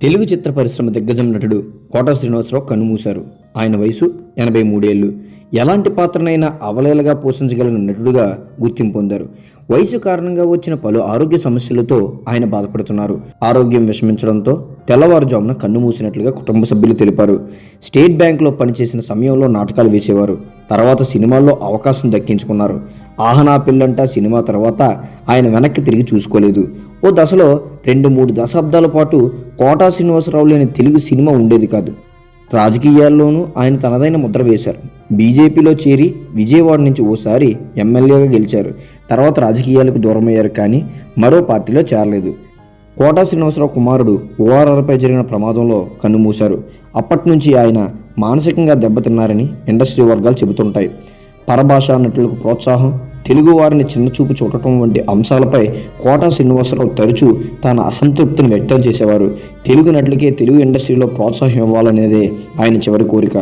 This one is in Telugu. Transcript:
తెలుగు చిత్ర పరిశ్రమ దిగ్గజం నటుడు కోట శ్రీనివాసరావు కన్నుమూశారు. ఆయన వయసు 83 ఏళ్లు. ఎలాంటి పాత్రనైనా అవలీలగా పోషించగలిగిన నటుడుగా గుర్తింపు పొందారు. వయసు కారణంగా వచ్చిన పలు ఆరోగ్య సమస్యలతో ఆయన బాధపడుతున్నారు. ఆరోగ్యం విషమించడంతో తెల్లవారుజామున కన్నుమూసినట్లుగా కుటుంబ సభ్యులు తెలిపారు. స్టేట్ బ్యాంకులో పనిచేసిన సమయంలో నాటకాలు వేసేవారు. తర్వాత సినిమాల్లో అవకాశం దక్కించుకున్నారు. ఆహనా పిల్లంట సినిమా తర్వాత ఆయన వెనక్కి తిరిగి చూసుకోలేదు. ఓ దశలో 2-3 దశాబ్దాల పాటు కోటా శ్రీనివాసరావు లేని తెలుగు సినిమా ఉండేది కాదు. రాజకీయాల్లోనూ ఆయన తనదైన ముద్ర వేశారు. బీజేపీలో చేరి విజయవాడ నుంచి ఓసారి ఎమ్మెల్యేగా గెలిచారు. తర్వాత రాజకీయాలకు దూరమయ్యారు, కానీ మరో పార్టీలో చేరలేదు. కోటా శ్రీనివాసరావు కుమారుడు ఓఆర్ఆర్పై జరిగిన ప్రమాదంలో కన్నుమూశారు. అప్పటి నుంచి ఆయన మానసికంగా దెబ్బతిన్నారని ఇండస్ట్రీ వర్గాలు చెబుతుంటాయి. పరభాషా నటులకు ప్రోత్సాహం, తెలుగు వారిని చిన్నచూపు చూడటం వంటి అంశాలపై కోటా శ్రీనివాసరావు తరచూ తన అసంతృప్తిని వ్యక్తం చేసేవారు. తెలుగు నటులకే తెలుగు ఇండస్ట్రీలో ప్రోత్సాహం ఇవ్వాలనేదే ఆయన చివరి కోరిక.